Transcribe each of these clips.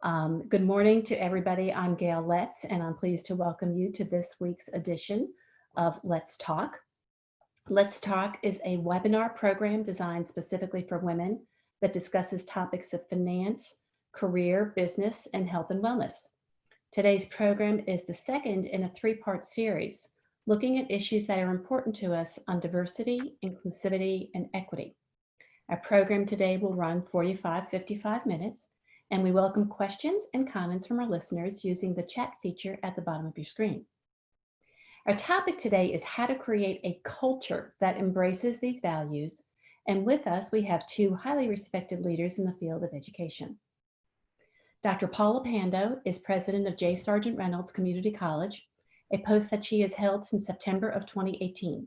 Good morning to everybody. I'm Gail Letts, and I'm pleased to welcome you to this week's edition of Let's Talk. Let's Talk is a webinar program designed specifically for women that discusses topics of finance, career, business, and health and wellness. Today's program is the second in a three-part series looking at issues that are important to us on diversity, inclusivity, and equity. Our program today will run 55 minutes, and we welcome questions and comments from our listeners using the chat feature at the bottom of your screen. Our topic today is how to create a culture that embraces these values, and with us we have two highly respected leaders in the field of education. Dr. Paula Pando is president of J. Sargent Reynolds Community College, a post that she has held since September of 2018.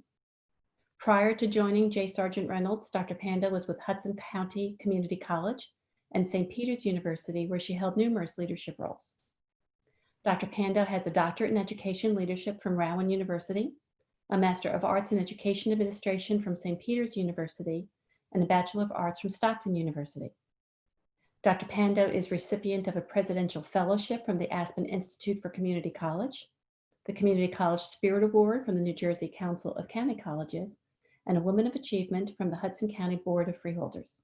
Prior to joining J. Sargent Reynolds, Dr. Pando was with Hudson County Community College and St. Peter's University, where she held numerous leadership roles. Dr. Pando has a doctorate in education leadership from Rowan University, a Master of Arts in Education Administration from St. Peter's University, and a Bachelor of Arts from Stockton University. Dr. Pando is recipient of a Presidential Fellowship from the Aspen Institute for Community College, the Community College Spirit Award from the New Jersey Council of County Colleges, and a Woman of Achievement from the Hudson County Board of Freeholders.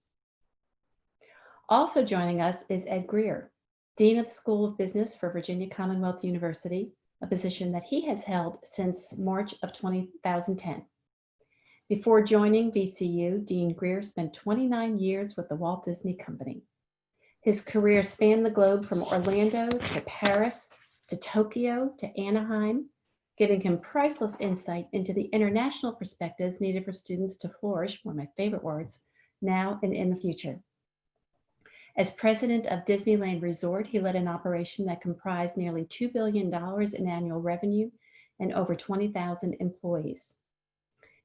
Also joining us is Ed Grier, Dean of the School of Business for Virginia Commonwealth University, a position that he has held since March of 2010. Before joining VCU, Dean Grier spent 29 years with the Walt Disney Company. His career spanned the globe from Orlando to Paris to Tokyo to Anaheim, giving him priceless insight into the international perspectives needed for students to flourish, one of my favorite words, now and in the future. As president of Disneyland Resort, he led an operation that comprised nearly $2 billion in annual revenue and over 20,000 employees.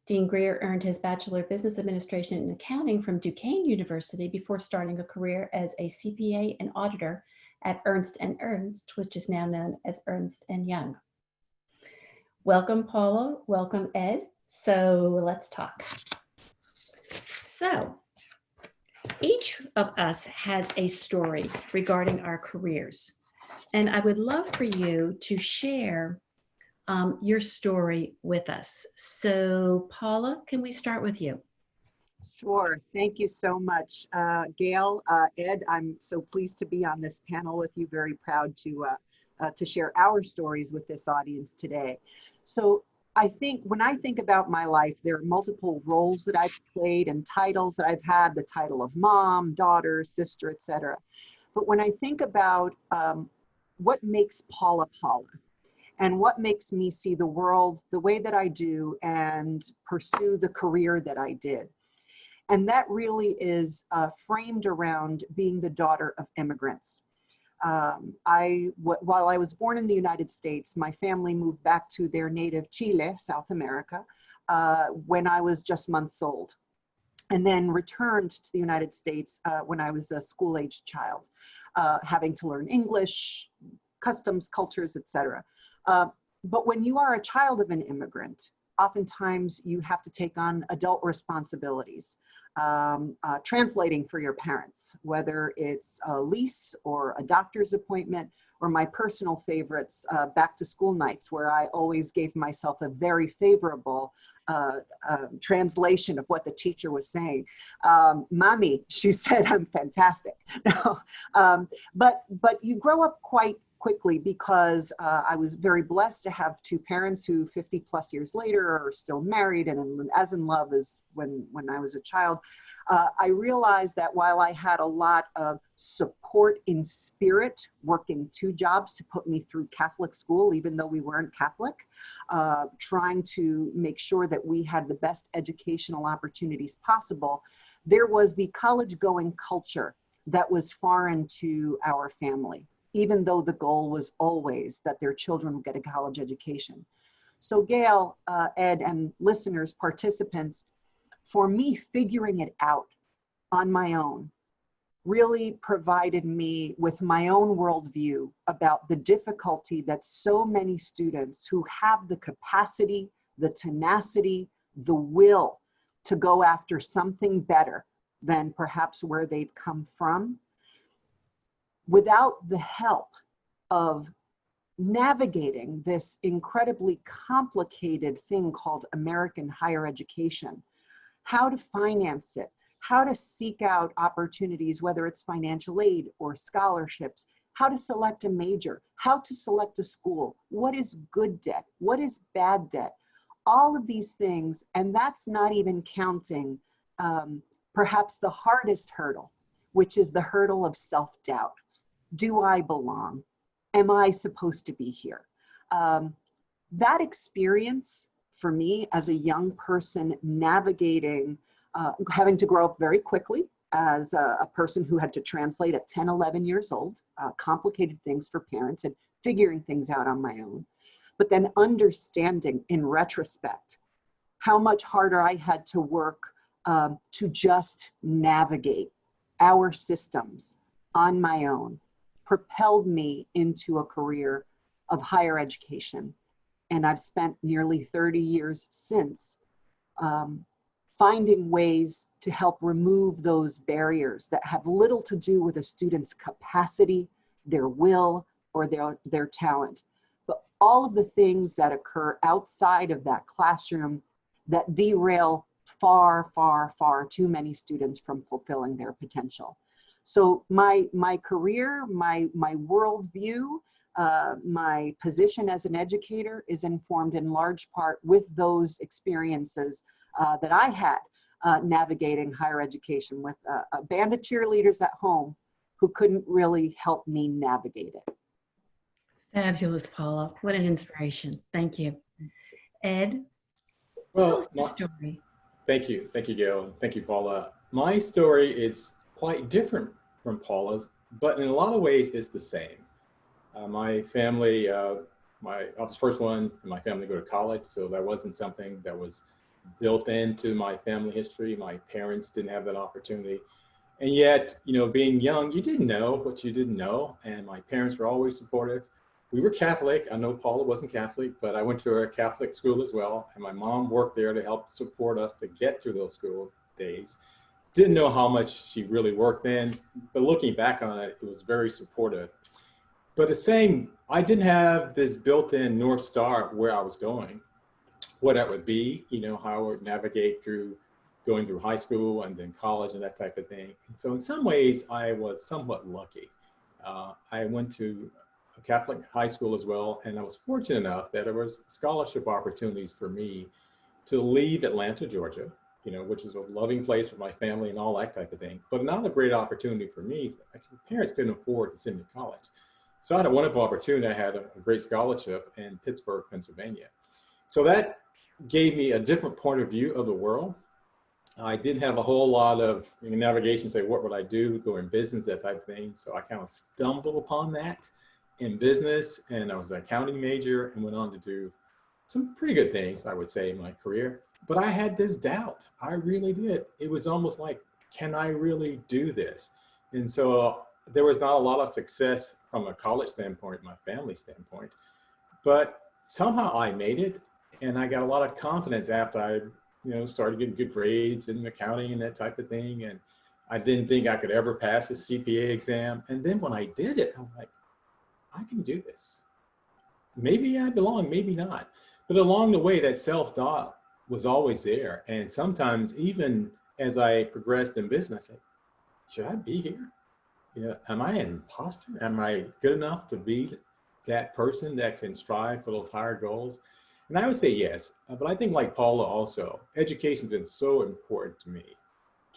Dean Grier earned his Bachelor of Business Administration and Accounting from Duquesne University before starting a career as a CPA and auditor at Ernst & Ernst, which is now known as Ernst & Young. Welcome, Paula. Welcome, Ed. So let's talk. So each of us has a story regarding our careers, and I would love for you to share your story with us. So Paula, can we start with you? Sure. Thank you so much, Gail. Ed, I'm so pleased to be on this panel with you. Very proud to share our stories with this audience today. So when I think about my life, there are multiple roles that I've played and titles that I've had, the title of mom, daughter, sister, etc. But when I think about what makes Paula Paula, and what makes me see the world the way that I do and pursue the career that I did. And that really is framed around being the daughter of immigrants. While I was born in the United States, my family moved back to their native Chile, South America, when I was just months old, and then returned to the United States when I was a school-aged child, having to learn English, customs, cultures, etc. But when you are a child of an immigrant, oftentimes you have to take on adult responsibilities, translating for your parents, whether it's a lease or a doctor's appointment, or my personal favorites, back to school nights, where I always gave myself a very favorable translation of what the teacher was saying. Mommy, she said, I'm fantastic. But you grow up quite quickly, because I was very blessed to have two parents who 50 plus years later are still married and as in love as when I was a child. I realized that while I had a lot of support in spirit, working two jobs to put me through Catholic school, even though we weren't Catholic, trying to make sure that we had the best educational opportunities possible, there was the college-going culture that was foreign to our family, even though the goal was always that their children would get a college education. So Gail, Ed, and listeners, participants, for me, figuring it out on my own really provided me with my own worldview about the difficulty that so many students who have the capacity, the tenacity, the will to go after something better than perhaps where they've come from, without the help of navigating this incredibly complicated thing called American higher education, how to finance it, how to seek out opportunities, whether it's financial aid or scholarships, how to select a major, how to select a school, what is good debt, what is bad debt, all of these things. And that's not even counting perhaps the hardest hurdle, which is the hurdle of self-doubt. Do I belong? Am I supposed to be here? That experience for me as a young person navigating, having to grow up very quickly as a person who had to translate at 10, 11 years old, complicated things for parents and figuring things out on my own, but then understanding in retrospect how much harder I had to work to just navigate our systems on my own, propelled me into a career of higher education. And I've spent nearly 30 years since finding ways to help remove those barriers that have little to do with a student's capacity, their will, or their talent, but all of the things that occur outside of that classroom that derail far, far, far too many students from fulfilling their potential. So my career, my worldview, my position as an educator is informed in large part with those experiences that I had navigating higher education with a band of cheerleaders at home who couldn't really help me navigate it. Fabulous, Paula. What an inspiration. Thank you. Ed, tell Well, us your story. thank you. Thank you, Gail. Thank you, Paula. My story is quite different from Paula's, but in a lot of ways it's the same. My family, I was the first one in my family to go to college, so that wasn't something that was built into my family history. My parents didn't have that opportunity. And yet, you know, being young, you didn't know what you didn't know, and my parents were always supportive. We were Catholic. I know Paula wasn't Catholic, but I went to a Catholic school as well, and my mom worked there to help support us to get through those school days. Didn't know how much she really worked in, but looking back on it, it was very supportive. But the same, I didn't have this built-in North Star where I was going, what that would be, you know, how I would navigate through going through high school and then college and that type of thing. So in some ways, I was somewhat lucky. I went to a Catholic high school as well, and I was fortunate enough that there was scholarship opportunities for me to leave Atlanta, Georgia, you know, which is a loving place for my family and all that type of thing, but not a great opportunity for me. My parents couldn't afford to send me to college. So I had a wonderful opportunity. I had a great scholarship in Pittsburgh, Pennsylvania. So that gave me a different point of view of the world. I didn't have a whole lot of navigation, say, what would I do, go in business, that type of thing. So I kind of stumbled upon that in business, and I was an accounting major and went on to do some pretty good things, I would say, in my career. But I had this doubt. I really did. It was almost like, can I really do this? And so there was not a lot of success from a college standpoint, my family standpoint, but somehow I made it, and I got a lot of confidence after I, you know, started getting good grades in accounting and that type of thing. And I didn't think I could ever pass a CPA exam. And then when I did it, I was like, I can do this. Maybe I belong, maybe not. But along the way, that self-doubt was always there. And sometimes even as I progressed in business, I said, should I be here? You know, am I an imposter? Am I good enough to be that person that can strive for those higher goals? And I would say yes, but I think like Paula also, education's been so important to me,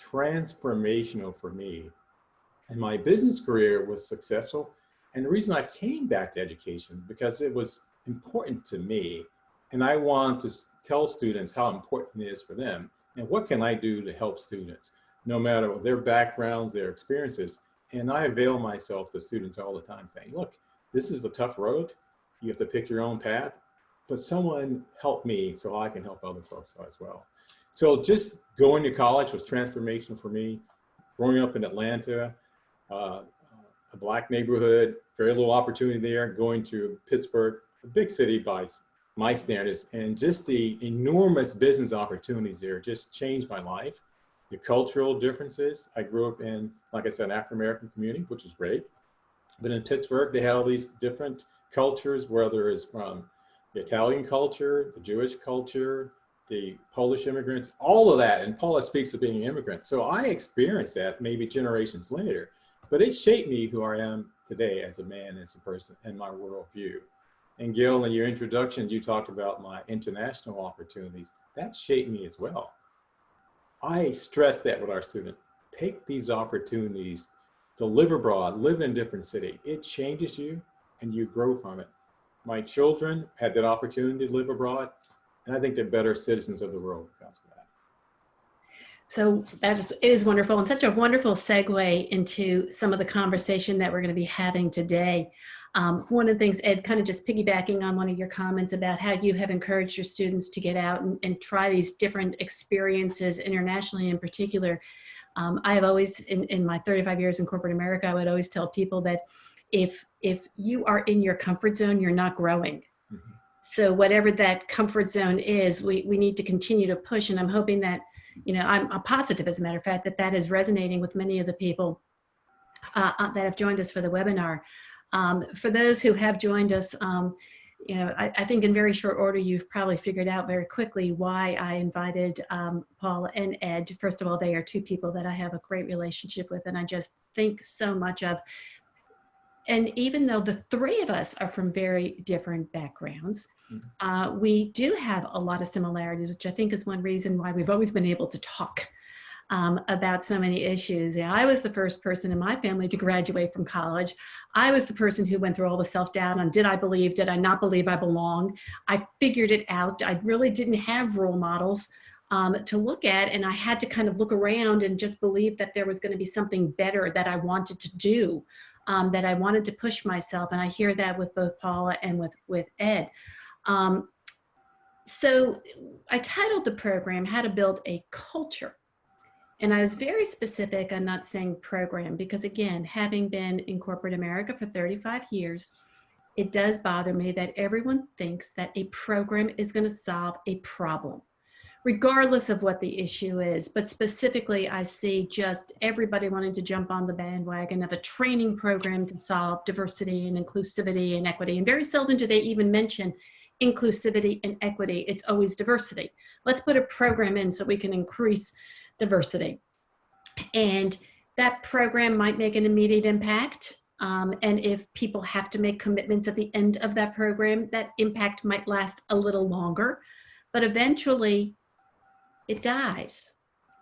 transformational for me. And my business career was successful. And the reason I came back to education, because it was important to me. And I want to tell students how important it is for them. And what can I do to help students, no matter their backgrounds, their experiences. And I avail myself to students all the time saying, look, this is a tough road. You have to pick your own path, but someone help me so I can help other folks as well. So just going to college was transformational for me. Growing up in Atlanta, a Black neighborhood, very little opportunity there, going to Pittsburgh, a big city by my standards, and just the enormous business opportunities there just changed my life. The cultural differences. I grew up in, like I said, an African-American community, which is great. But in Pittsburgh, they had all these different cultures, whether it's from the Italian culture, the Jewish culture, the Polish immigrants, all of that. And Paula speaks of being an immigrant. So I experienced that maybe generations later, but it shaped me who I am today as a man, as a person, and my worldview. And Gail, in your introduction, you talked about my international opportunities. That shaped me as well. I stress that with our students. Take these opportunities to live abroad, live in a different city. It changes you and you grow from it. My children had that opportunity to live abroad, and I think they're better citizens of the world because of that. So it is wonderful, and such a wonderful segue into some of the conversation that we're going to be having today. One of the things, Ed, kind of just piggybacking on one of your comments about how you have encouraged your students to get out and try these different experiences internationally in particular. I have always, in my 35 years in corporate America, I would always tell people that if you are in your comfort zone, you're not growing. Mm-hmm. So whatever that comfort zone is, we need to continue to push. And I'm hoping that, I'm positive, as a matter of fact, that is resonating with many of the people that have joined us for the webinar. For those who have joined us, I think in very short order, you've probably figured out very quickly why I invited Paula and Ed. First of all, they are two people that I have a great relationship with, and I just think so much of. And even though the three of us are from very different backgrounds, we do have a lot of similarities, which I think is one reason why we've always been able to talk about so many issues. I was the first person in my family to graduate from college. I was the person who went through all the self-doubt on did I not believe I belong? I figured it out. I really didn't have role models to look at, and I had to kind of look around and just believe that there was going to be something better that I wanted to do, that I wanted to push myself. And I hear that with both Paula and with Ed. So I titled the program, How to Build a Culture. And I was very specific on not saying program, because again, having been in corporate America for 35 years, it does bother me that everyone thinks that a program is going to solve a problem, regardless of what the issue is. But specifically, I see just everybody wanting to jump on the bandwagon of a training program to solve diversity and inclusivity and equity. And very seldom do they even mention inclusivity and equity. It's always diversity. Let's put a program in so we can increase diversity. And that program might make an immediate impact. And if people have to make commitments at the end of that program, that impact might last a little longer, but eventually it dies.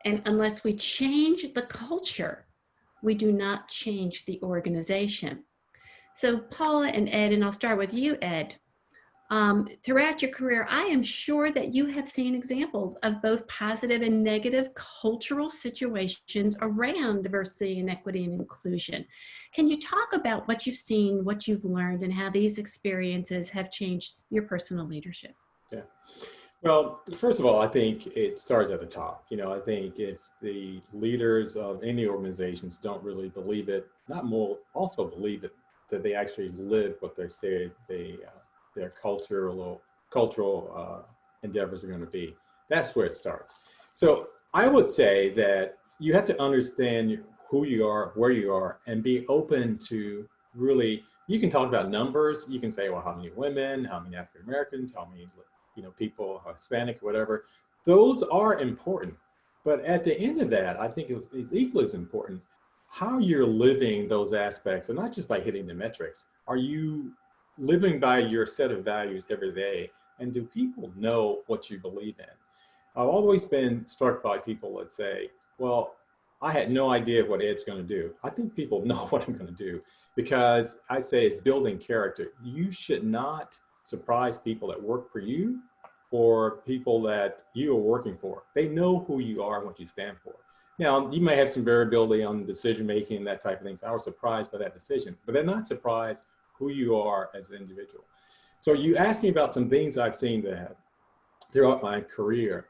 And unless we change the culture, we do not change the organization. So Paula and Ed, and I'll start with you, Ed. Throughout your career, I am sure that you have seen examples of both positive and negative cultural situations around diversity and equity and inclusion. Can you talk about what you've seen, what you've learned, and how these experiences have changed your personal leadership? Yeah. Well, first of all, I think it starts at the top. I think if the leaders of any organizations don't really believe it, not more, also believe it, that they actually live what they say their cultural endeavors are going to be. That's where it starts. So I would say that you have to understand who you are, where you are, and be open to really, you can talk about numbers. You can say, well, how many women, how many African Americans, how many people, Hispanic, whatever. Those are important. But at the end of that, I think it's equally as important how you're living those aspects, and not just by hitting the metrics. Are you living by your set of values every day? And do people know what you believe in? I've always been struck by people that say, well, I had no idea what Ed's going to do. I think people know what I'm going to do, because I say it's building character. You should not surprise people that work for you or people that you are working for. They know who you are and what you stand for. Now, you may have some variability on decision-making and that type of things. I was surprised by that decision, but they're not surprised who you are as an individual. So you asked me about some things I've seen that throughout my career.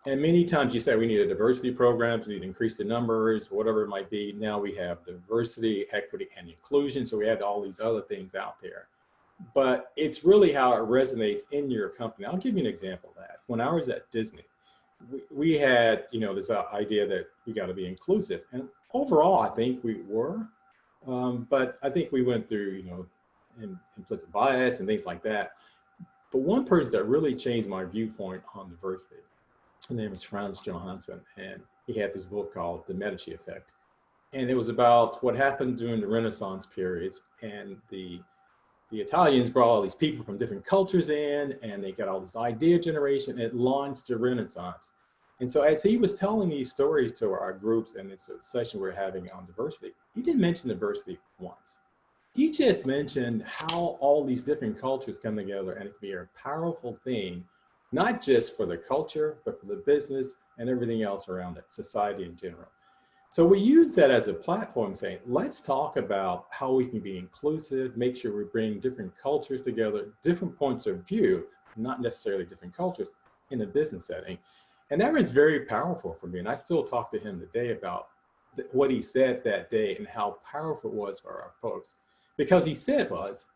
And many times you say we need a diversity program, we need to increase the numbers, whatever it might be. Now we have diversity, equity, and inclusion. So we have all these other things out there. But it's really how it resonates in your company. I'll give you an example of that. When I was at Disney, we had, this idea that we got to be inclusive. And overall, I think we were. But I think we went through, implicit bias and things like that. But one person that really changed my viewpoint on diversity, his name is Franz Johansson, and he had this book called The Medici Effect. And it was about what happened during the Renaissance periods, and the Italians brought all these people from different cultures in, and they got all this idea generation, and it launched the Renaissance. And so as he was telling these stories to our groups, and it's a session we're having on diversity, he didn't mention diversity once. He just mentioned how all these different cultures come together and it can be a powerful thing, not just for the culture, but for the business and everything else around it, society in general. So we use that as a platform saying, let's talk about how we can be inclusive, make sure we bring different cultures together, different points of view, not necessarily different cultures in a business setting. And that was very powerful for me. And I still talk to him today about what he said that day and how powerful it was for our folks. Because he said was,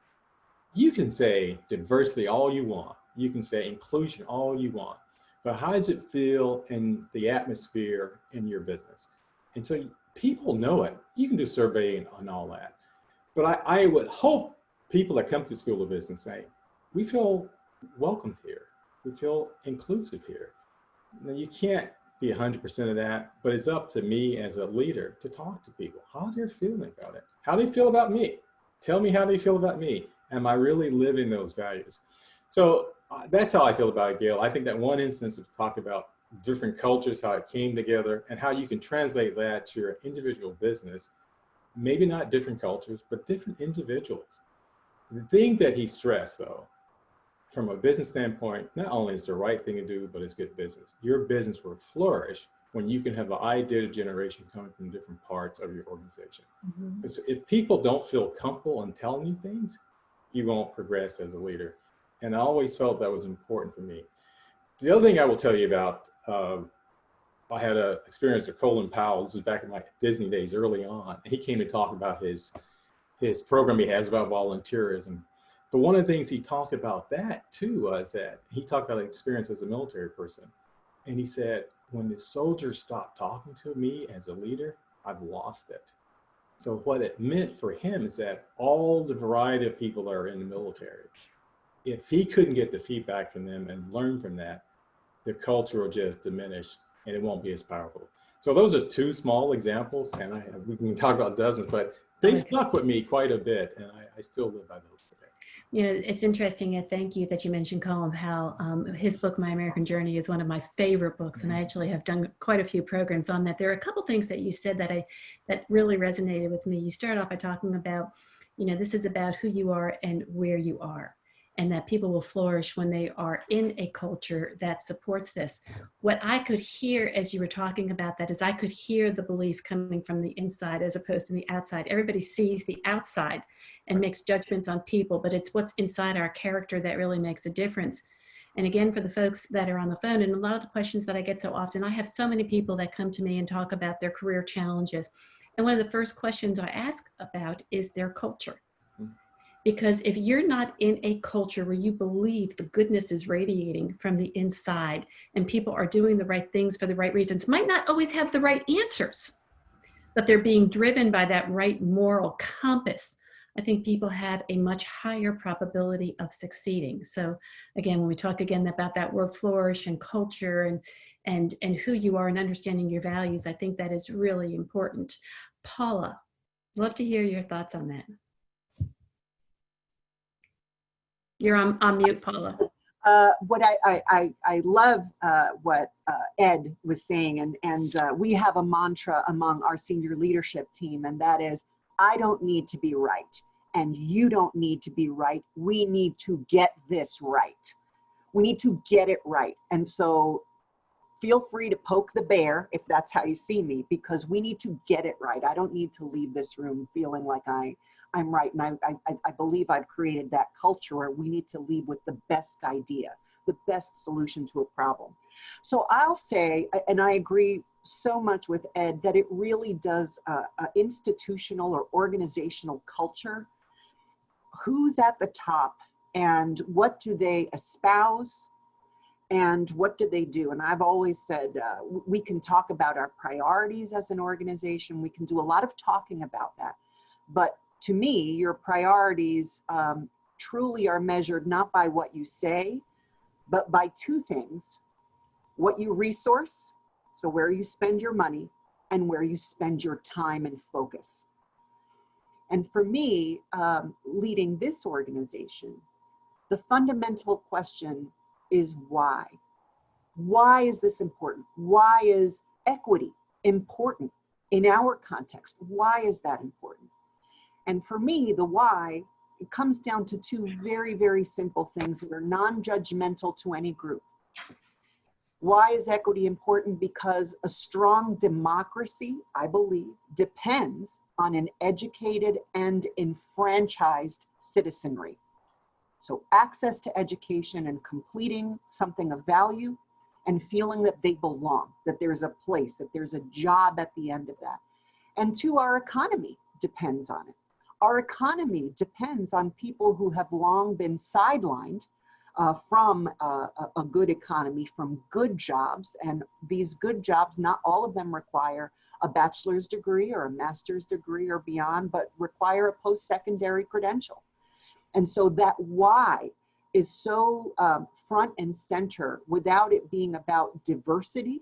you can say diversity all you want. You can say inclusion all you want. But how does it feel in the atmosphere in your business? And so people know it. You can do surveying on all that. But I would hope people that come to the School of Business say, we feel welcomed here. We feel inclusive here. Now, you can't be 100% of that, but it's up to me as a leader to talk to people, how they're feeling about it. How they feel about me. Tell me how they feel about me. Am I really living those values? So that's how I feel about it, Gail. I think that one instance of talking about different cultures, how it came together, and how you can translate that to your individual business, maybe not different cultures, but different individuals. The thing that he stressed, though, from a business standpoint, not only is the right thing to do, but it's good business. Your business will flourish when you can have an idea generation coming from different parts of your organization. Mm-hmm. So if people don't feel comfortable in telling you things, you won't progress as a leader. And I always felt that was important for me. The other thing I will tell you about, I had an experience with Colin Powell. This was back in my Disney days early on. He came to talk about his program he has about volunteerism. But one of the things he talked about that too was that he talked about an experience as a military person. And he said, when the soldiers stopped talking to me as a leader, I've lost it. So what it meant for him is that all the variety of people that are in the military, if he couldn't get the feedback from them and learn from that, the culture will just diminish and it won't be as powerful. So those are two small examples, and we can talk about dozens, but they stuck with me quite a bit, and I still live by those today. You know, it's interesting, and thank you that you mentioned Colin Powell. His book, My American Journey, is one of my favorite books, and I actually have done quite a few programs on that. There are a couple things that you said that really resonated with me. You started off by talking about, this is about who you are and where you are, and that people will flourish when they are in a culture that supports this. What I could hear as you were talking about that is I could hear the belief coming from the inside as opposed to the outside. Everybody sees the outside and makes judgments on people, but it's what's inside our character that really makes a difference. And again, for the folks that are on the phone, and a lot of the questions that I get so often, I have so many people that come to me and talk about their career challenges. And one of the first questions I ask about is their culture. Because if you're not in a culture where you believe the goodness is radiating from the inside and people are doing the right things for the right reasons, might not always have the right answers, but they're being driven by that right moral compass, I think people have a much higher probability of succeeding. So again, when we talk again about that word flourish and culture and who you are and understanding your values, I think that is really important. Paula, love to hear your thoughts on that. You're on mute, Paula. What I love what Ed was saying, and we have a mantra among our senior leadership team, and that is, I don't need to be right, and you don't need to be right. We need to get this right. We need to get it right. And so feel free to poke the bear if that's how you see me, because we need to get it right. I don't need to leave this room feeling like I'm right. And I believe I've created that culture where we need to leave with the best idea, the best solution to a problem. So I'll say, and I agree so much with Ed, that it really does institutional or organizational culture. Who's at the top and what do they espouse and what do they do? And I've always said, we can talk about our priorities as an organization. We can do a lot of talking about that. But to me, your priorities truly are measured not by what you say, but by two things: what you resource, so where you spend your money, and where you spend your time and focus. And for me, leading this organization, the fundamental question is why? Why is this important? Why is equity important in our context? Why is that important? And for me, the why, it comes down to two very, very simple things that are non-judgmental to any group. Why is equity important? Because a strong democracy, I believe, depends on an educated and enfranchised citizenry. So access to education and completing something of value and feeling that they belong, that there's a place, that there's a job at the end of that. And two, our economy depends on it. Our economy depends on people who have long been sidelined from a good economy, from good jobs. And these good jobs, not all of them require a bachelor's degree or a master's degree or beyond, but require a post-secondary credential. And so that why is so front and center without it being about diversity,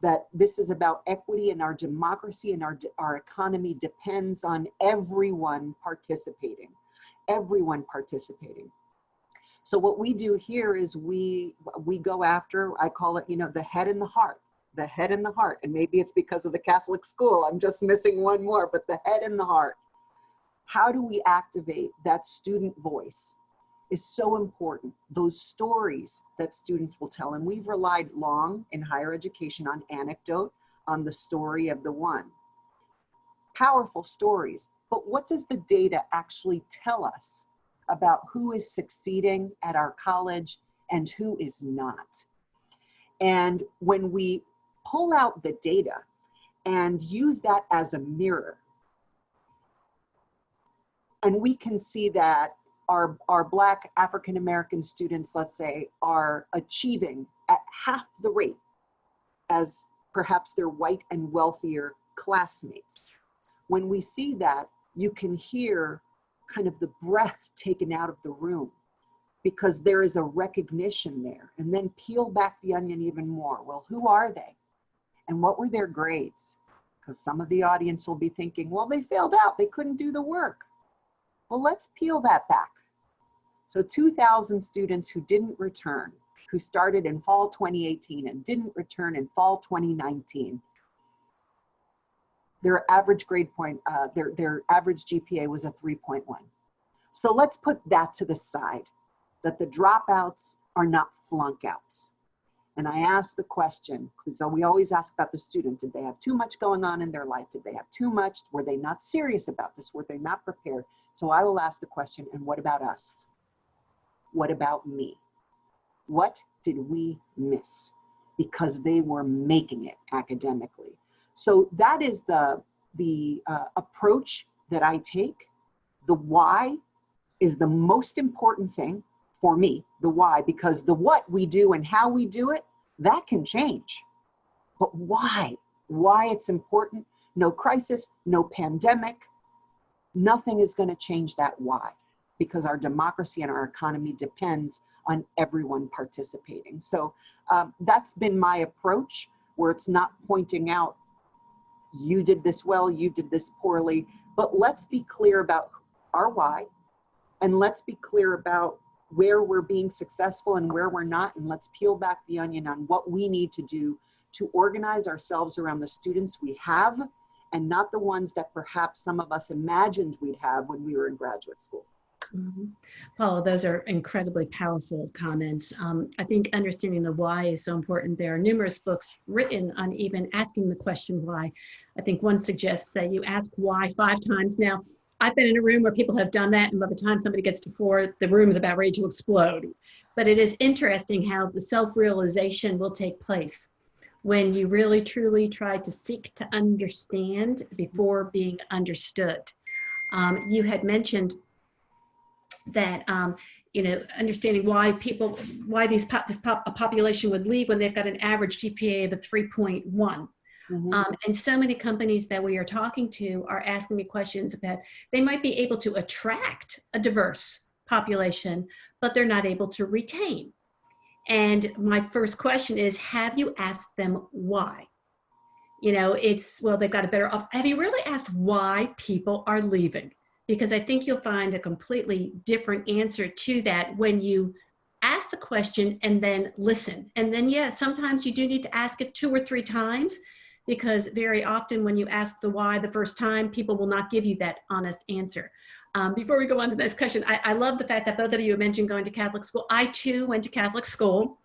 that this is about equity, and our democracy and our economy depends on everyone participating, everyone participating. So what we do here is we go after, I call it, the head and the heart, the head and the heart. And maybe it's because of the Catholic school, I'm just missing one more, but the head and the heart. How do we activate that student voice is so important. Those stories that students will tell. And we've relied long in higher education on anecdote, on the story of the one. Powerful stories. But what does the data actually tell us about who is succeeding at our college and who is not? And when we pull out the data and use that as a mirror, and we can see that our Black African-American students, let's say, are achieving at half the rate as perhaps their white and wealthier classmates. When we see that, you can hear kind of the breath taken out of the room, because there is a recognition there. And then peel back the onion even more. Well, who are they? And what were their grades? Because some of the audience will be thinking, well, they failed out, they couldn't do the work. Well, let's peel that back. So 2,000 students who didn't return, who started in fall 2018 and didn't return in fall 2019, their average grade point, their average GPA was a 3.1. So let's put that to the side, that the dropouts are not flunk outs. And I asked the question, because we always ask about the student, did they have too much going on in their life? Did they have too much? Were they not serious about this? Were they not prepared? So I will ask the question, and what about us? What about me? What did we miss? Because they were making it academically. So that is the approach that I take. The why is the most important thing for me, the why, because the what we do and how we do it, that can change. But why it's important, no crisis, no pandemic, nothing is going to change that why, because our democracy and our economy depends on everyone participating. So that's been my approach, where it's not pointing out, you did this well, you did this poorly, but let's be clear about our why, and let's be clear about where we're being successful and where we're not, and let's peel back the onion on what we need to do to organize ourselves around the students we have, and not the ones that perhaps some of us imagined we'd have when we were in graduate school. Mm-hmm. Paula, those are incredibly powerful comments. I think understanding the why is so important. There are numerous books written on even asking the question why. I think one suggests that you ask why 5 times. Now, I've been in a room where people have done that, and by the time somebody gets to 4, the room is about ready to explode. But it is interesting how the self-realization will take place when you really truly try to seek to understand before being understood. You had mentioned that understanding why a population would leave when they've got an average GPA of a 3.1. Mhm. And so many companies that we are talking to are asking me questions about they might be able to attract a diverse population, but they're not able to retain. And my first question is, have you asked them why? You know, it's, well, they've got a better off. Have you really asked why people are leaving? Because I think you'll find a completely different answer to that when you ask the question and then listen. And then, yeah, sometimes you do need to ask it 2 or 3 times, because very often when you ask the why the first time, people will not give you that honest answer. Before we go on to the next question, I love the fact that both of you mentioned going to Catholic school. I too went to Catholic school.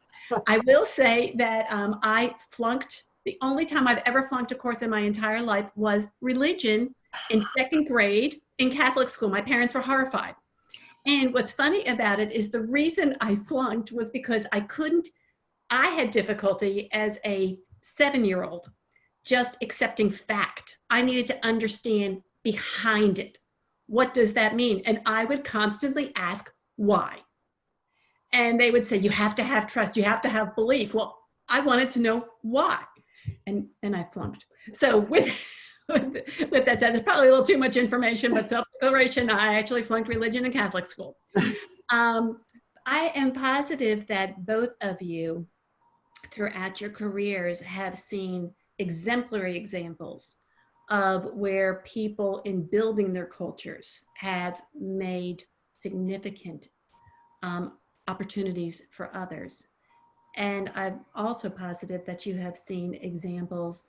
I will say that I flunked. The only time I've ever flunked a course in my entire life was religion in 2nd grade in Catholic school. My parents were horrified. And what's funny about it is the reason I flunked was because I had difficulty as a 7-year-old just accepting fact. I needed to understand behind it. What does that mean? And I would constantly ask why. And they would say, you have to have trust, you have to have belief. Well, I wanted to know why. And I flunked. So with that said, there's probably a little too much information, but self-declaration, I actually flunked religion in Catholic school. I am positive that both of you throughout your careers have seen exemplary examples of where people in building their cultures have made significant opportunities for others. And I'm also positive that you have seen examples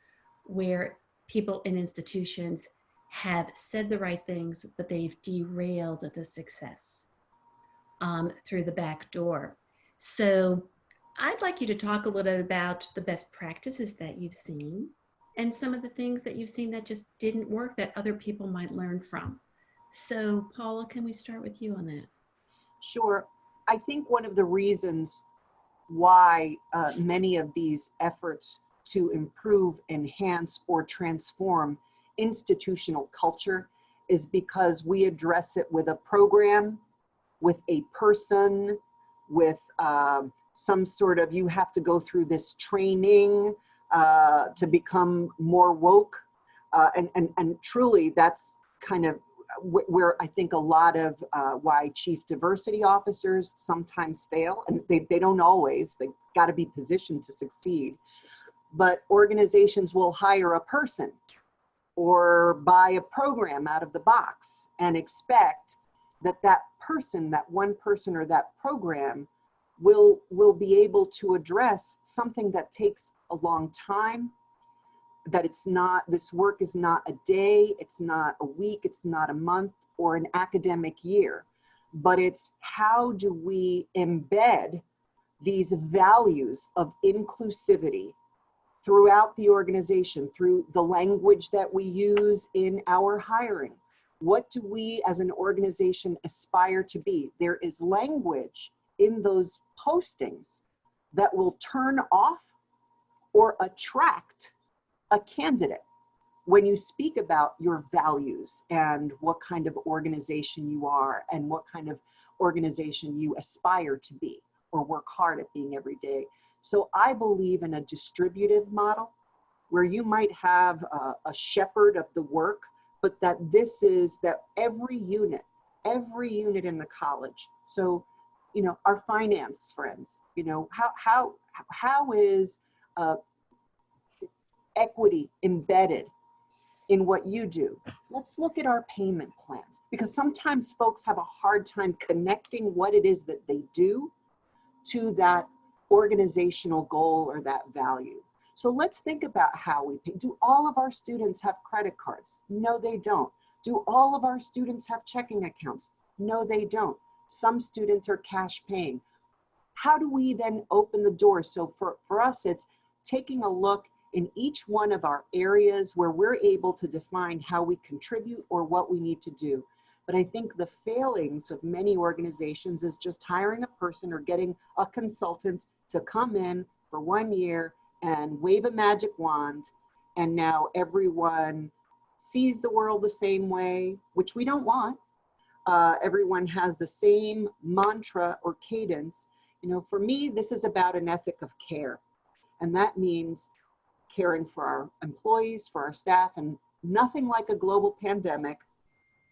where people in institutions have said the right things, but they've derailed the success through the back door. So I'd like you to talk a little bit about the best practices that you've seen and some of the things that you've seen that just didn't work that other people might learn from. So Paula, can we start with you on that? Sure. I think one of the reasons why many of these efforts to improve, enhance, or transform institutional culture is because we address it with a program, with a person, with some sort of, you have to go through this training to become more woke. And truly, that's kind of where I think a lot of why chief diversity officers sometimes fail, and they don't always, they got to be positioned to succeed. But organizations will hire a person or buy a program out of the box and expect that person, that one person or that program will be able to address something that takes a long time, that it's not, this work is not a day, it's not a week, it's not a month or an academic year, but it's how do we embed these values of inclusivity throughout the organization, through the language that we use in our hiring. What do we as an organization aspire to be? There is language in those postings that will turn off or attract a candidate when you speak about your values and what kind of organization you are and what kind of organization you aspire to be or work hard at being every day. So I believe in a distributive model where you might have a shepherd of the work, but that this is that every unit in the college. So, you know, our finance friends, you know, how is equity embedded in what you do? Let's look at our payment plans, because sometimes folks have a hard time connecting what it is that they do to that organizational goal or that value. So let's think about how we pay. Do all of our students have credit cards? No, they don't. Do all of our students have checking accounts? No, they don't. Some students are cash paying. How do we then open the door? So for us, it's taking a look in each one of our areas where we're able to define how we contribute or what we need to do. But I think the failings of many organizations is just hiring a person or getting a consultant to come in for 1 year and wave a magic wand, and now everyone sees the world the same way, which we don't want. Everyone has the same mantra or cadence. You know, for me, this is about an ethic of care. And that means caring for our employees, for our staff, and nothing like a global pandemic,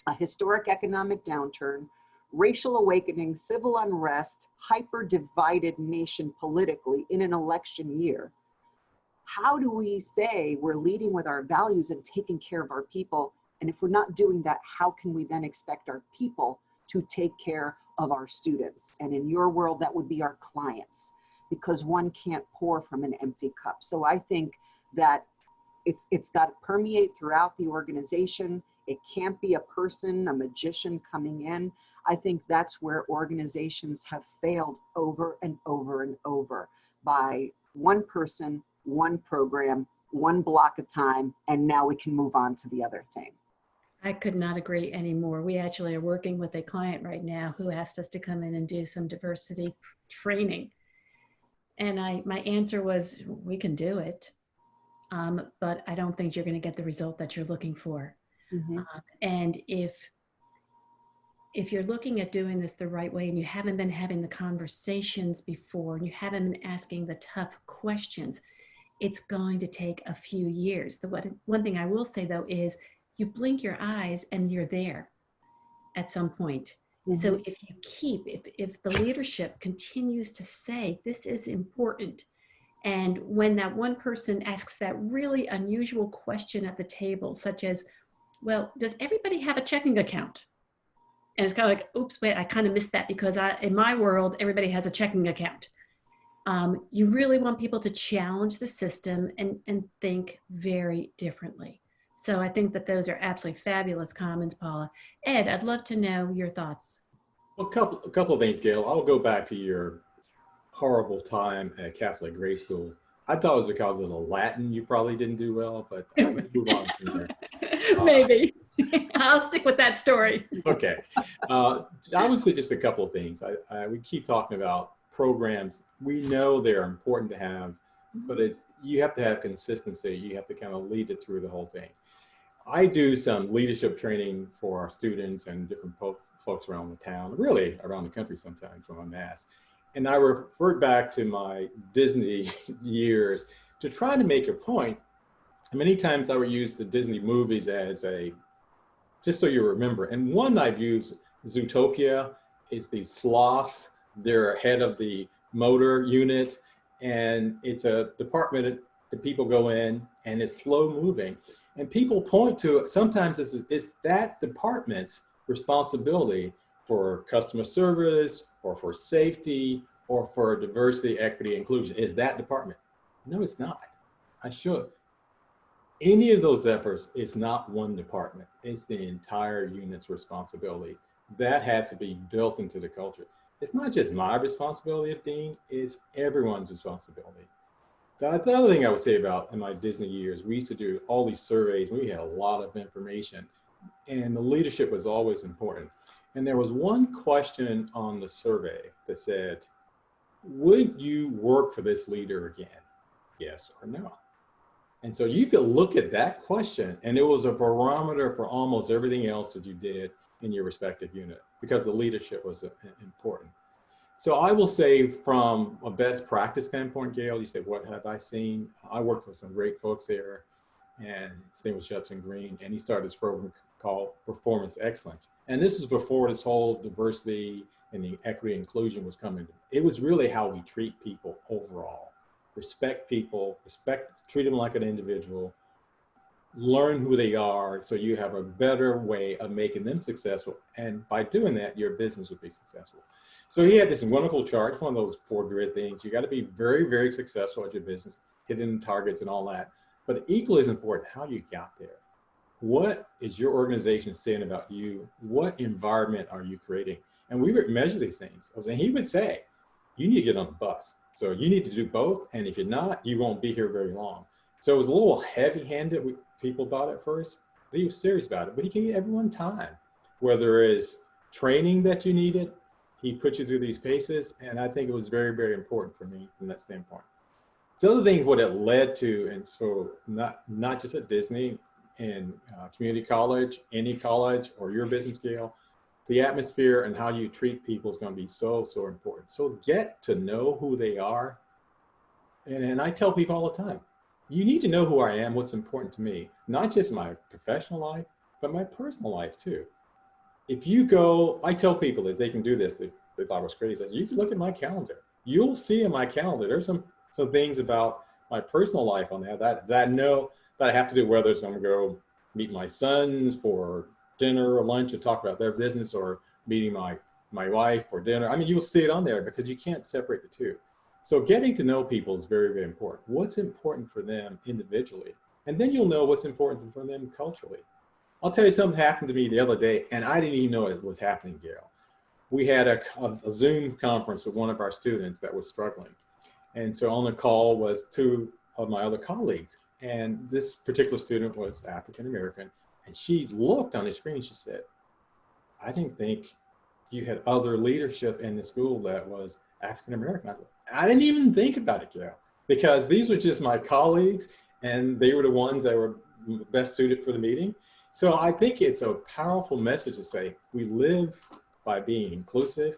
a historic economic downturn, racial awakening, civil unrest, hyper-divided nation politically in an election year. How do we say we're leading with our values and taking care of our people? And if we're not doing that, how can we then expect our people to take care of our students? And in your world, that would be our clients, because one can't pour from an empty cup. So I think that it's got to permeate throughout the organization. It can't be a person, a magician coming in. I think that's where organizations have failed over and over and over, by one person, one program, one block of time, and now we can move on to the other thing. I could not agree anymore. We actually are working with a client right now who asked us to come in and do some diversity training. And my answer was, we can do it, but I don't think you're going to get the result that you're looking for. Mm-hmm. And if you're looking at doing this the right way and you haven't been having the conversations before, and you haven't been asking the tough questions, it's going to take a few years. The one thing I will say though is, you blink your eyes and you're there at some point. Mm-hmm. So if the leadership continues to say, this is important, and when that one person asks that really unusual question at the table, such as, well, does everybody have a checking account? And it's kind of like, oops, wait, I kind of missed that, because in my world, everybody has a checking account. You really want people to challenge the system and think very differently. So I think that those are absolutely fabulous comments, Paula. Ed, I'd love to know your thoughts. Well, a couple of things, Gail. I'll go back to your horrible time at Catholic grade school. I thought it was because of the Latin you probably didn't do well, but move on from there. Maybe. I'll stick with that story. Okay. I would say just a couple of things. We keep talking about programs. We know they're important to have, but you have to have consistency. You have to kind of lead it through the whole thing. I do some leadership training for our students and different folks around the town, really around the country sometimes when I'm asked. And I revert back to my Disney years to try to make a point. Many times I would use the Disney movies as just so you remember. And one I've used, Zootopia, is the sloths. They're head of the motor unit, and it's a department that people go in, and it's slow moving. And people point to it. Sometimes it's that department's responsibility for customer service or for safety or for diversity, equity, inclusion. Is that department? No, it's not. I should. Any of those efforts is not one department. It's the entire unit's responsibility. That has to be built into the culture. It's not just my responsibility of dean, it's everyone's responsibility. The other thing I would say about in my Disney years, we used to do all these surveys. We had a lot of information, and the leadership was always important. And there was one question on the survey that said, would you work for this leader again? Yes or no? And so you could look at that question, and it was a barometer for almost everything else that you did in your respective unit, because the leadership was important. So I will say, from a best practice standpoint, Gail, you said, what have I seen? I worked with some great folks there, and his name was Judson Green, and he started this program called Performance Excellence. And this is before this whole diversity and the equity inclusion was coming. It was really how we treat people overall. Respect people, treat them like an individual, learn who they are, so you have a better way of making them successful. And by doing that, your business will be successful. So he had this wonderful chart, one of those 4 grid things. You got to be very, very successful at your business, hitting targets and all that. But equally as important, how you got there. What is your organization saying about you? What environment are you creating? And we would measure these things. And he would say, you need to get on the bus. So you need to do both. And if you're not, you won't be here very long. So it was a little heavy-handed, people thought at first, but he was serious about it. But he gave everyone time, whether it's training that you needed, he put you through these paces. And I think it was very, very important for me from that standpoint. The other thing, what it led to, and so not just at Disney, in community college, any college, or your business scale, the atmosphere and how you treat people is going to be so, so important. So get to know who they are. And I tell people all the time, you need to know who I am, what's important to me, not just my professional life, but my personal life too. If you go, I tell people if they can do this, they thought I was crazy. I said, you can look at my calendar. You'll see in my calendar, there's some things about my personal life on there that I know that I have to do, whether it's I'm gonna go meet my sons for dinner or lunch and talk about their business, or meeting my wife for dinner. I mean, you'll see it on there because you can't separate the two. So getting to know people is very, very important. What's important for them individually, and then you'll know what's important for them culturally. I'll tell you something happened to me the other day, and I didn't even know it was happening, Gail. We had a Zoom conference with one of our students that was struggling. And so on the call was two of my other colleagues. And this particular student was African American. And she looked on the screen and she said, I didn't think you had other leadership in the school that was African American. I didn't even think about it, Gail, because these were just my colleagues and they were the ones that were best suited for the meeting. So I think it's a powerful message to say we live by being inclusive.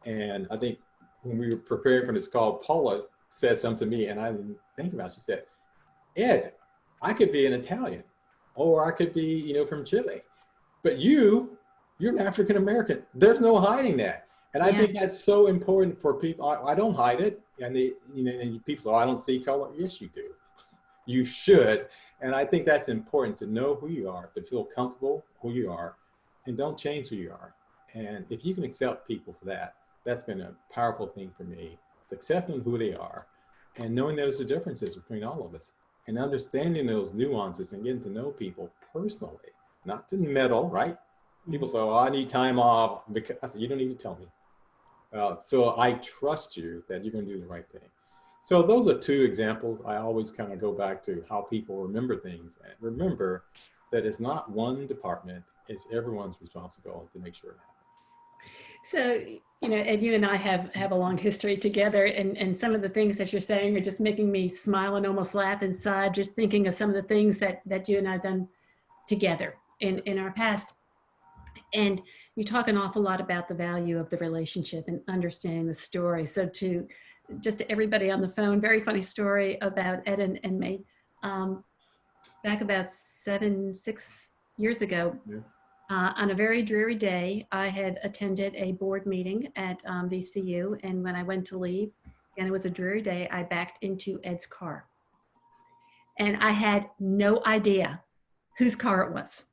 And I think when we were preparing for this call, Paula said something to me and I didn't think about it. She said, Ed, I could be an Italian, or I could be, from Chile, but you're an African American. There's no hiding that. And I think that's so important for people. I don't hide it. And and people say, oh, I don't see color. Yes, you do. You should. And I think that's important, to know who you are, to feel comfortable who you are, and don't change who you are. And if you can accept people for that, that's been a powerful thing for me, to accept them who they are and knowing there's the differences between all of us and understanding those nuances and getting to know people personally, not to meddle, right? People say, oh, I need time off. Because I said, you don't need to tell me. So I trust you that you're going to do the right thing. So those are two examples. I always kind of go back to how people remember things, and remember that it's not one department, it's everyone's responsibility to make sure it happens. So, Ed, you and I have a long history together, and some of the things that you're saying are just making me smile and almost laugh inside, just thinking of some of the things that you and I have done together in our past. And you talk an awful lot about the value of the relationship and understanding the story. So to everybody on the phone, very funny story about Ed and me. Back about 6 years ago, on a very dreary day, I had attended a board meeting at VCU, and when I went to leave, and it was a dreary day, I backed into Ed's car. And I had no idea whose car it was.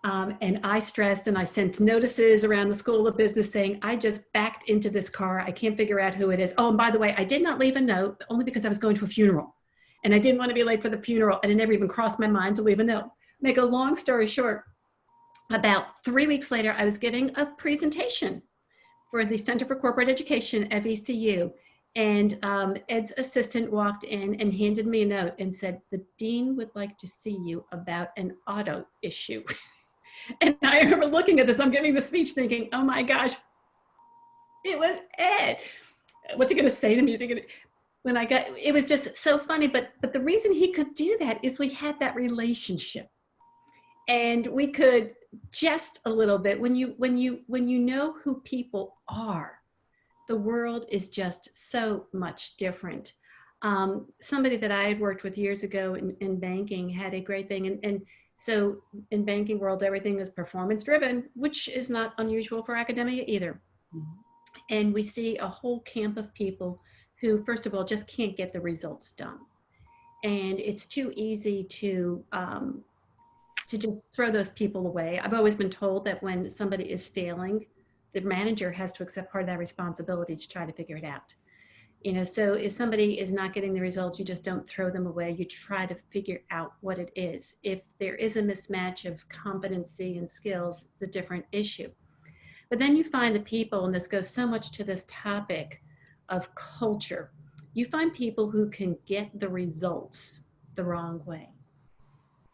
And I stressed and I sent notices around the School of Business saying, I just backed into this car. I can't figure out who it is. Oh, and by the way, I did not leave a note, only because I was going to a funeral. And I didn't want to be late for the funeral. And it never even crossed my mind to leave a note. Make a long story short, about 3 weeks later, I was giving a presentation for the Center for Corporate Education at VCU. And Ed's assistant walked in and handed me a note and said, the dean would like to see you about an auto issue. And I remember looking at this, I'm giving the speech thinking, oh my gosh, it was Ed. What's he gonna say to me? It was just so funny, but the reason he could do that is we had that relationship. And we could just a little bit, when you know who people are, the world is just so much different. Somebody that I had worked with years ago in banking had a great thing. And so in banking world, everything is performance driven, which is not unusual for academia either. And we see a whole camp of people who, first of all, just can't get the results done. And it's too easy to just throw those people away. I've always been told that when somebody is failing, the manager has to accept part of that responsibility to try to figure it out. So if somebody is not getting the results, you just don't throw them away. You try to figure out what it is. If there is a mismatch of competency and skills, it's a different issue. But then you find the people, and this goes so much to this topic of culture, you find people who can get the results the wrong way.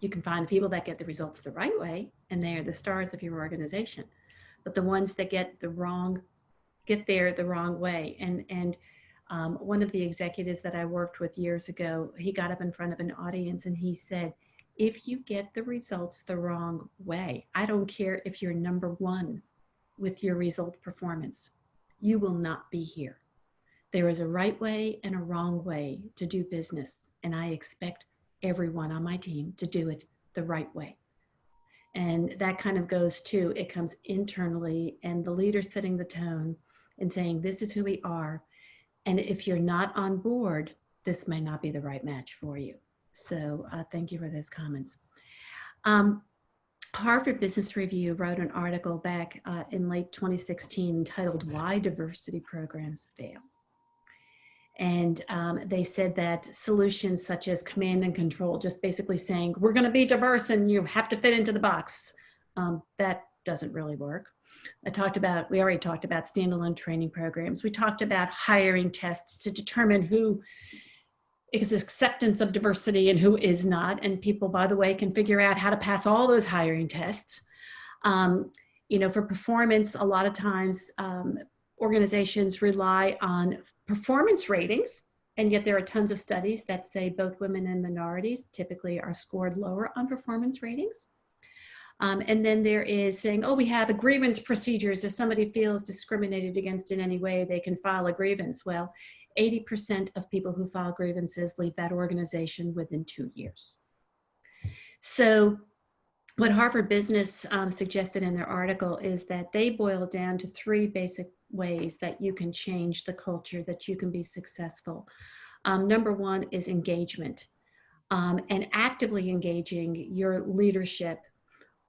You can find people that get the results the right way, and they are the stars of your organization. But the ones that get there the wrong way. And one of the executives that I worked with years ago, he got up in front of an audience and he said, if you get the results the wrong way, I don't care if you're number one with your result performance, you will not be here. There is a right way and a wrong way to do business, and I expect everyone on my team to do it the right way. And that kind of goes to, it comes internally, and the leader setting the tone and saying, this is who we are. And if you're not on board, this may not be the right match for you. So thank you for those comments. Harvard Business Review wrote an article back in late 2016 entitled Why Diversity Programs Fail. And they said that solutions such as command and control, just basically saying, we're going to be diverse and you have to fit into the box, that doesn't really work. We already talked about standalone training programs. We talked about hiring tests to determine who is acceptance of diversity and who is not. And people, by the way, can figure out how to pass all those hiring tests. For performance, a lot of times organizations rely on performance ratings, and yet there are tons of studies that say both women and minorities typically are scored lower on performance ratings. And then there is saying, oh, we have a grievance procedures. If somebody feels discriminated against in any way, they can file a grievance. Well, 80% of people who file grievances leave that organization within 2 years. So what Harvard Business suggested in their article is that they boil down to 3 basic ways that you can change the culture, that you can be successful. Number 1 is engagement, and actively engaging your leadership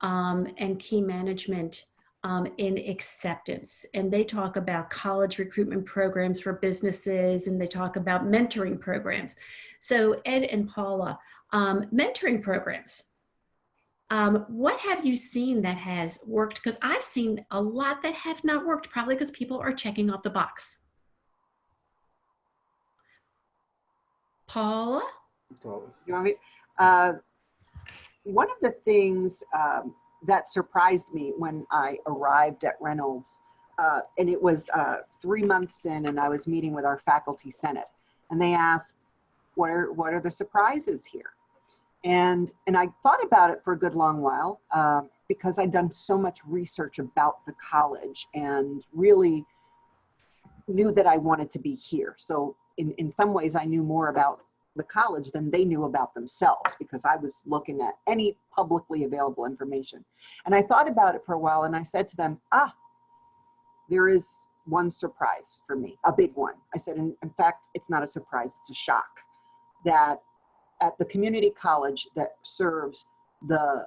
and key management in acceptance. And they talk about college recruitment programs for businesses, and they talk about mentoring programs. So Ed and Paula, mentoring programs. What have you seen that has worked? Because I've seen a lot that have not worked, probably because people are checking off the box. Paula? You want me? One of the things that surprised me when I arrived at Reynolds, and it was 3 months in, and I was meeting with our faculty senate, and they asked, what are the surprises here? And I thought about it for a good long while because I'd done so much research about the college and really knew that I wanted to be here. So in some ways I knew more about the college than they knew about themselves, because I was looking at any publicly available information. And I thought about it for a while, and I said to them, there is one surprise for me, a big one. I said, in fact, it's not a surprise, it's a shock, that at the community college that serves the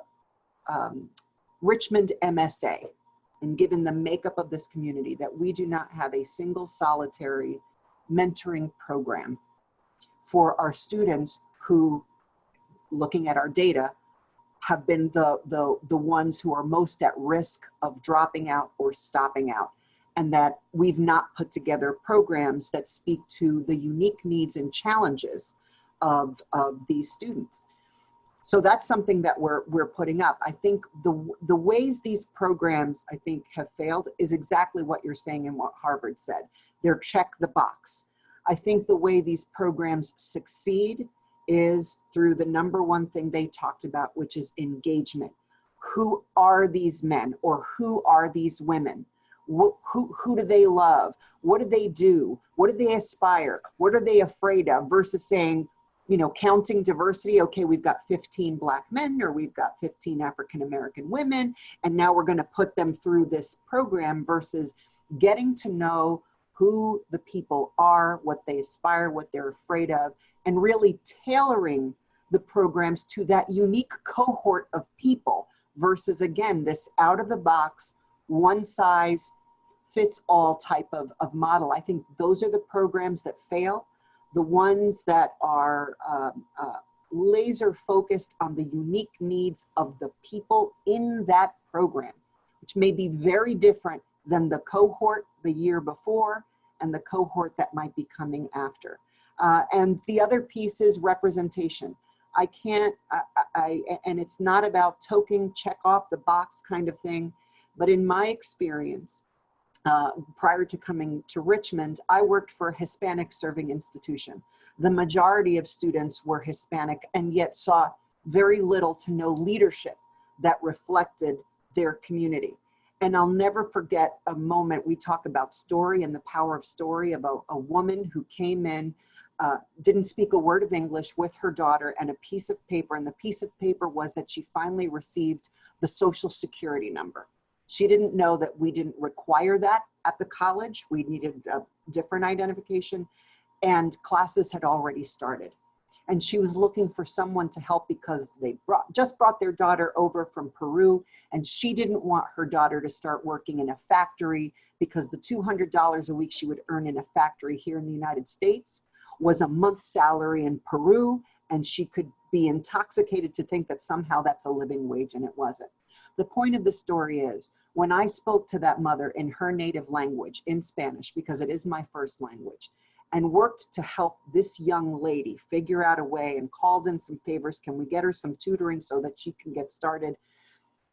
Richmond MSA, and given the makeup of this community, that we do not have a single solitary mentoring program for our students who, looking at our data, have been the ones who are most at risk of dropping out or stopping out, and that we've not put together programs that speak to the unique needs and challenges of these students. So that's something that we're putting up. I think the ways these programs, I think, have failed is exactly what you're saying and what Harvard said. They're check the box. I think the way these programs succeed is through the number one thing they talked about, which is engagement. Who are these men, or who are these women? Who do they love? What do they do? What do they aspire? What are they afraid of? Versus saying, counting diversity, okay, we've got 15 Black men, or we've got 15 African-American women, and now we're going to put them through this program, versus getting to know who the people are, what they aspire, what they're afraid of, and really tailoring the programs to that unique cohort of people, versus, again, this out-of-the-box, one-size-fits-all type of model. I think those are the programs that fail. The ones that are laser focused on the unique needs of the people in that program, which may be very different than the cohort the year before and the cohort that might be coming after. And the other piece is representation. And it's not about token, check off the box kind of thing, but in my experience, prior to coming to Richmond, I worked for a Hispanic serving institution. The majority of students were Hispanic, and yet saw very little to no leadership that reflected their community. And I'll never forget a moment. We talk about story and the power of story, about a woman who came in, didn't speak a word of English, with her daughter and a piece of paper. And the piece of paper was that she finally received the Social Security number. She didn't know that we didn't require that at the college. We needed a different identification, and classes had already started. And she was looking for someone to help because they just brought their daughter over from Peru, and she didn't want her daughter to start working in a factory, because the $200 a week she would earn in a factory here in the United States was a month's salary in Peru, and she could be intoxicated to think that somehow that's a living wage, and it wasn't. The point of the story is, when I spoke to that mother in her native language, in Spanish, because it is my first language, and worked to help this young lady figure out a way and called in some favors, can we get her some tutoring so that she can get started?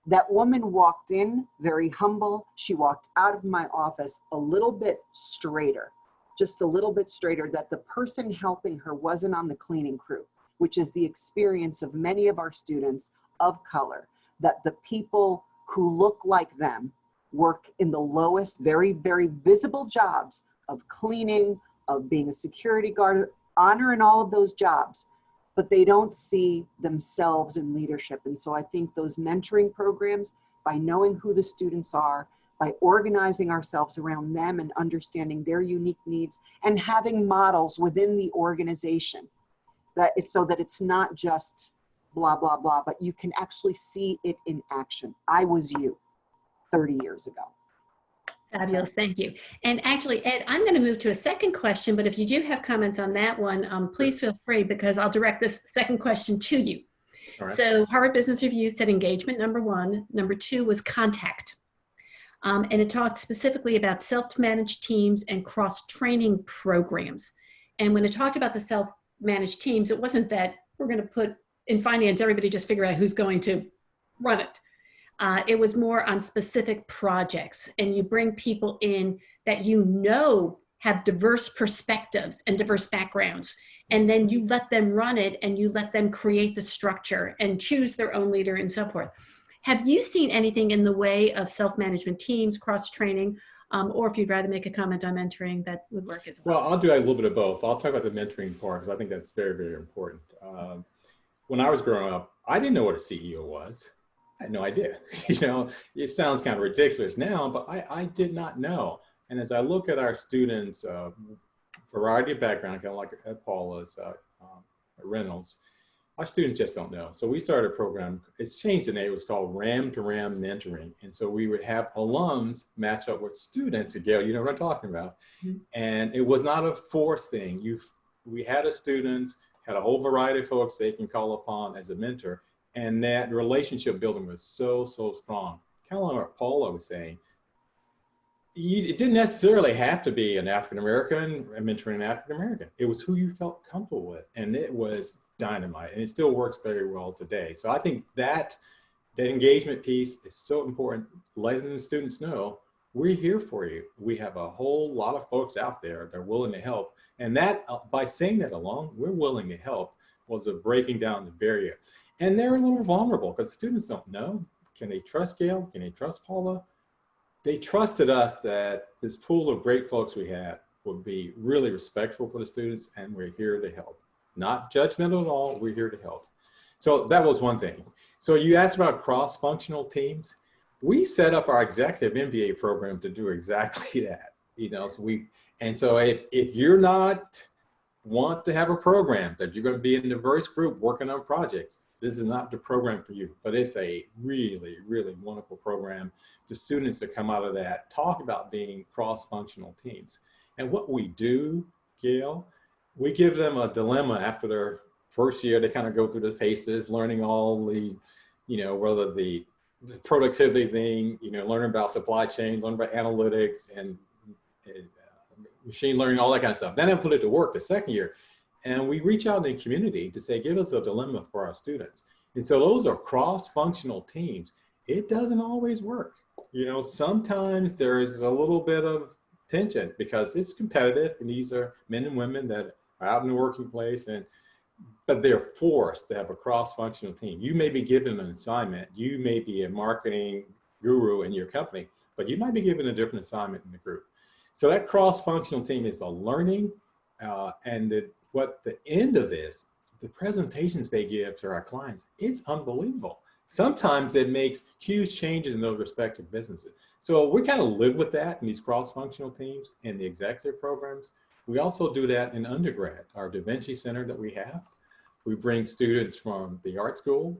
That woman walked in very humble. She walked out of my office a little bit straighter, just a little bit straighter, that the person helping her wasn't on the cleaning crew, which is the experience of many of our students of color, that the people who look like them work in the lowest, very, very visible jobs of cleaning, of being a security guard, honor in all of those jobs, but they don't see themselves in leadership. And so I think those mentoring programs, by knowing who the students are, by organizing ourselves around them and understanding their unique needs, and having models within the organization, that it's so that it's not just blah, blah, blah, but you can actually see it in action. I was you 30 years ago. Fabulous, thank you. And actually, Ed, I'm going to move to a second question, but if you do have comments on that one, please feel free, because I'll direct this second question to you. All right. So Harvard Business Review said engagement, number one. Number two was contact. And it talked specifically about self-managed teams and cross-training programs. And when it talked about the self-managed teams, it wasn't that we're going to put in finance, everybody just figure out who's going to run it. It was more on specific projects, and you bring people in that you know have diverse perspectives and diverse backgrounds, and then you let them run it, and you let them create the structure and choose their own leader and so forth. Have you seen anything in the way of self-management teams, cross-training, or if you'd rather make a comment on mentoring, that would work as well? Well, I'll do a little bit of both. I'll talk about the mentoring part because I think that's very, very important. When I was growing up, I didn't know what a CEO was. I had no idea. You know, it sounds kind of ridiculous now, but I did not know. And as I look at our students, variety of background, kind of like at Paula's, Reynolds, our students just don't know. So we started a program, it's changed the name, it was called Ram to Ram Mentoring. And so we would have alums match up with students, and Gail, you know what I'm talking about. Mm-hmm. And it was not a forced thing. We had a student, had a whole variety of folks they can call upon as a mentor. And that relationship building was so, so strong. Kind of like what Paula was saying, it didn't necessarily have to be an African-American mentoring an African-American. It was who you felt comfortable with. And it was dynamite. And it still works very well today. So I think that engagement piece is so important, letting the students know we're here for you. We have a whole lot of folks out there that are willing to help. And that, by saying that alone, we're willing to help, was a breaking down the barrier. And they're a little vulnerable because students don't know. Can they trust Gail? Can they trust Paula? They trusted us that this pool of great folks we had would be really respectful for the students, and we're here to help. Not judgmental at all, we're here to help. So that was one thing. So you asked about cross-functional teams. We set up our executive MBA program to do exactly that. You know, so if you're not want to have a program that you're going to be in a diverse group working on projects, this is not the program for you, but it's a really, really wonderful program. The students that come out of that talk about being cross-functional teams. And what we do, Gail, we give them a dilemma after their first year. They kind of go through the phases, learning all the, you know, whether the productivity thing, you know, learning about supply chain, learning about analytics and machine learning, all that kind of stuff. Then I put it to work the second year. And we reach out in the community to say, give us a dilemma for our students. And so those are cross-functional teams. It doesn't always work. You know, sometimes there's a little bit of tension because it's competitive, and these are men and women that are out in the working place, but they're forced to have a cross-functional team. You may be given an assignment. You may be a marketing guru in your company, but you might be given a different assignment in the group. So that cross-functional team is a learning, what the end of this, the presentations they give to our clients, it's unbelievable. Sometimes it makes huge changes in those respective businesses. So we kind of live with that in these cross-functional teams and the executive programs. We also do that in undergrad, our Da Vinci Center that we have. We bring students from the art school,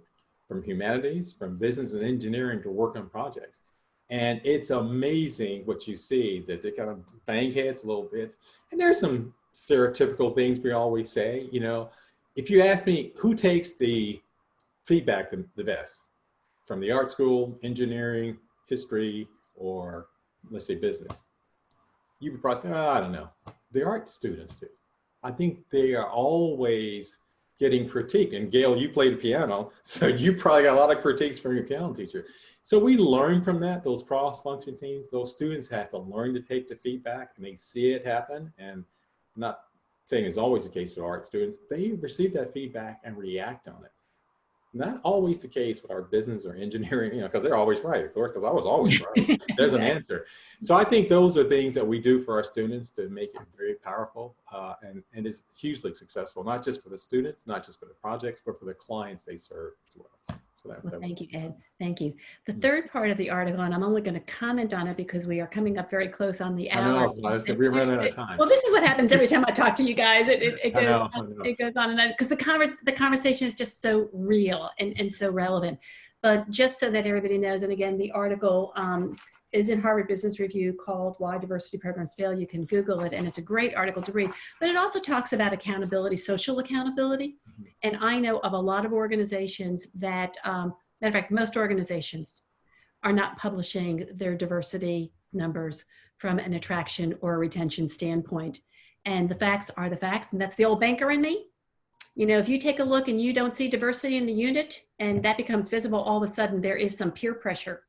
from humanities, from business and engineering to work on projects. And it's amazing what you see, that they kind of bang heads a little bit. And there's some stereotypical things we always say. You know, if you ask me who takes the feedback the best from the art school, engineering, history, or let's say business, you would probably say, oh, I don't know. The art students do. I think they are always getting critique. And Gail, you played the piano, so you probably got a lot of critiques from your piano teacher. So we learn from that, those cross-function teams. Those students have to learn to take the feedback, and they see it happen. And I'm not saying it's always the case with art students. They receive that feedback and react on it. Not always the case with our business or engineering, you know, because they're always right, of course, because I was always right. There's an answer. So I think those are things that we do for our students to make it very powerful, and it's hugely successful, not just for the students, not just for the projects, but for the clients they serve as well. So well, thank you, Ed. Thank you. The third part of the article, and I'm only going to comment on it because we are coming up very close on the hour. I know, we're running out of time. Well, this is what happens every time I talk to you guys. It goes I know. It goes on and on because the conversation is just so real and so relevant. But just so that everybody knows, and again, the article is in Harvard Business Review called Why Diversity Programs Fail. You can Google it, and it's a great article to read. But it also talks about accountability, social accountability. And I know of a lot of organizations that, matter of fact, most organizations are not publishing their diversity numbers from an attraction or a retention standpoint. And the facts are the facts, and that's the old banker in me. You know, if you take a look and you don't see diversity in the unit and that becomes visible, all of a sudden there is some peer pressure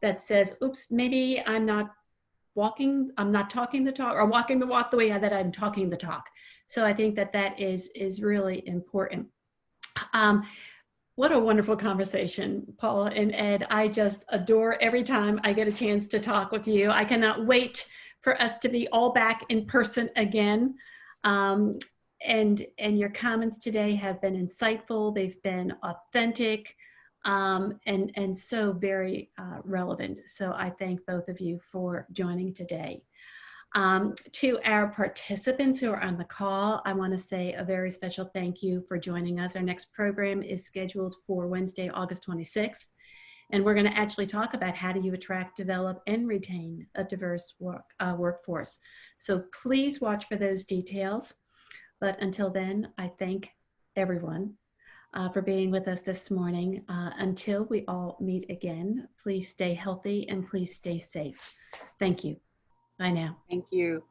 that says, oops, maybe I'm not talking the talk, or walking the walk the way that I'm talking the talk. So I think that is really important. What a wonderful conversation, Paula and Ed. I just adore every time I get a chance to talk with you. I cannot wait for us to be all back in person again. And your comments today have been insightful. They've been authentic. And so very relevant. So I thank both of you for joining today. To our participants who are on the call, I want to say a very special thank you for joining us. Our next program is scheduled for Wednesday, August 26th. And we're going to actually talk about how do you attract, develop, and retain a diverse workforce. So please watch for those details. But until then, I thank everyone for being with us this morning. Until we all meet again, please stay healthy and please stay safe. Thank you. Bye now. Thank you.